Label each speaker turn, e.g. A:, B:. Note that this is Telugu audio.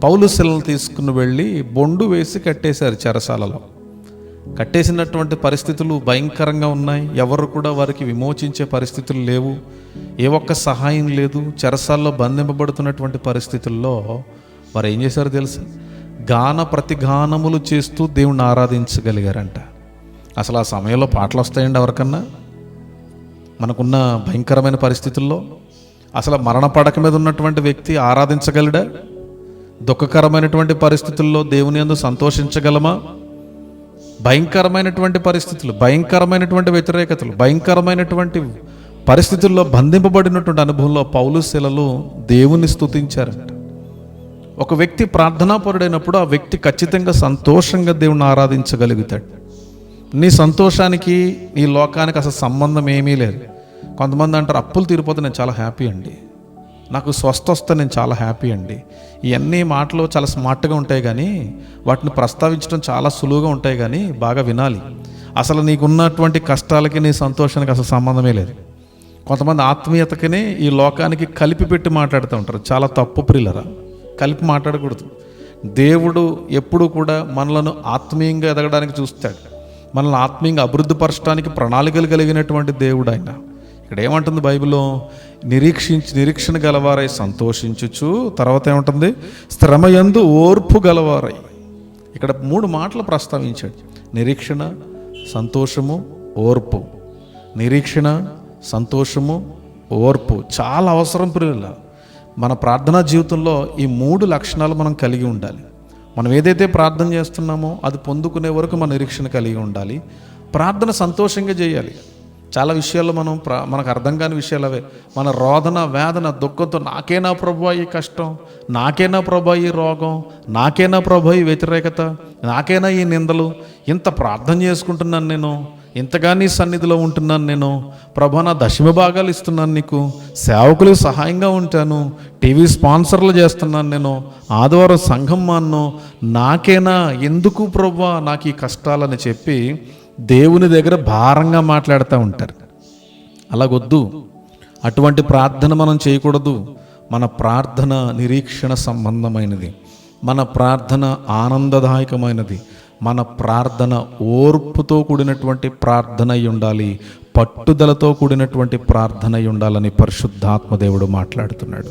A: పౌలు శిలను తీసుకుని వెళ్ళి బొండు వేసి కట్టేశారు చెరసాలలో. కట్టేసినటువంటి పరిస్థితులు భయంకరంగా ఉన్నాయి. ఎవరు కూడా వారికి విమోచించే పరిస్థితులు లేవు. ఏ ఒక్క సహాయం లేదు. చెరసాల్లో బంధింపబడుతున్నటువంటి పరిస్థితుల్లో వారు ఏం చేశారో తెలుసా? ప్రతిగానములు చేస్తూ దేవుణ్ణి ఆరాధించగలిగారంట. అసలు ఆ సమయంలో పాటలు వస్తాయండి ఎవరికన్నా? మనకున్న భయంకరమైన పరిస్థితుల్లో అసలు మరణ పడక మీద ఉన్నటువంటి వ్యక్తి ఆరాధించగలడా? దుఃఖకరమైనటువంటి పరిస్థితుల్లో దేవుని యందు సంతోషించగలమా? భయంకరమైనటువంటి పరిస్థితులు, భయంకరమైనటువంటి వ్యతిరేకతలు, భయంకరమైనటువంటి పరిస్థితుల్లో బంధింపబడినటువంటి అనుభవంలో పౌలు శిలలు దేవుని స్తుతించారంట. ఒక వ్యక్తి ప్రార్థనాపరుడైనప్పుడు ఆ వ్యక్తి ఖచ్చితంగా సంతోషంగా దేవుణ్ణి ఆరాధించగలుగుతాడు. నీ సంతోషానికి ఈ లోకానికి అసలు సంబంధం ఏమీ లేదు. కొంతమంది అంటారు, అప్పులు తీరిపోతే నేను చాలా హ్యాపీ అండి, నాకు స్వస్థ వస్తే నేను చాలా హ్యాపీ అండి. ఇవన్నీ మాటలు చాలా స్మార్ట్గా ఉంటాయి కానీ వాటిని ప్రస్తావించడం చాలా సులువుగా ఉంటాయి కానీ బాగా వినాలి. అసలు నీకున్నటువంటి కష్టాలకి నీ సంతోషానికి అసలు సంబంధమే లేదు. కొంతమంది ఆత్మీయతకనే ఈ లోకానికి కలిపి పెట్టి మాట్లాడుతూ ఉంటారు. చాలా తప్పు ప్రియులరా, కలిపి మాట్లాడకూడదు. దేవుడు ఎప్పుడు కూడా మనలను ఆత్మీయంగా ఎదగడానికి చూస్తాడు. మనల్ని ఆత్మీయంగా అభివృద్ధిపరచడానికి ప్రణాళికలు కలిగినటువంటి దేవుడు ఆయన. ఇక్కడ ఏమంటుంది బైబిల్లో? నిరీక్షణ గలవారై సంతోషించుచు, తర్వాత ఏమంటుంది? శ్రమయందు ఓర్పు గలవారై. ఇక్కడ 3 మాటలు ప్రస్తావించాడు: నిరీక్షణ, సంతోషము, ఓర్పు. నిరీక్షణ, సంతోషము, ఓర్పు చాలా అవసరం ప్రియుల. మన ప్రార్థనా జీవితంలో ఈ 3 లక్షణాలు మనం కలిగి ఉండాలి. మనం ఏదైతే ప్రార్థన చేస్తున్నామో అది పొందుకునే వరకు మన నిరీక్షణ కలిగి ఉండాలి. ప్రార్థన సంతోషంగా చేయాలి. చాలా విషయాల్లో మనకు అర్థం కాని విషయాలు అవే. మన రోదన, వేదన, దుఃఖంతో నాకేనా ప్రభువా ఈ కష్టం, నాకేనా ప్రభువా ఈ రోగం, నాకేనా ప్రభువా ఈ వ్యతిరేకత, నాకేనా ఈ నిందలు, ఇంత ప్రార్థన చేసుకుంటున్నాను నేను, ఇంతగా నీ సన్నిధిలో ఉంటున్నాను నేను, ప్రభా నా దశమ భాగాలు ఇస్తున్నాను నీకు, సేవకులకు సహాయంగా ఉంటాను, టీవీ స్పాన్సర్లు చేస్తున్నాను నేను, ఆదివారం సంఘం మాన్ను, నాకేనా, ఎందుకు ప్రభువా నాకు ఈ కష్టాలని చెప్పి దేవుని దగ్గర భారంగా మాట్లాడుతూ ఉంటారు. అలాగొద్దు. అటువంటి ప్రార్థన మనం చేయకూడదు. మన ప్రార్థన నిరీక్షణ సంబంధమైనది. మన ప్రార్థన ఆనందదాయకమైనది. మన ప్రార్థన ఓర్పుతో కూడినటువంటి ప్రార్థన అయి ఉండాలి. పట్టుదలతో కూడినటువంటి ప్రార్థన అయి ఉండాలని పరిశుద్ధాత్మ దేవుడు మాట్లాడుతున్నాడు.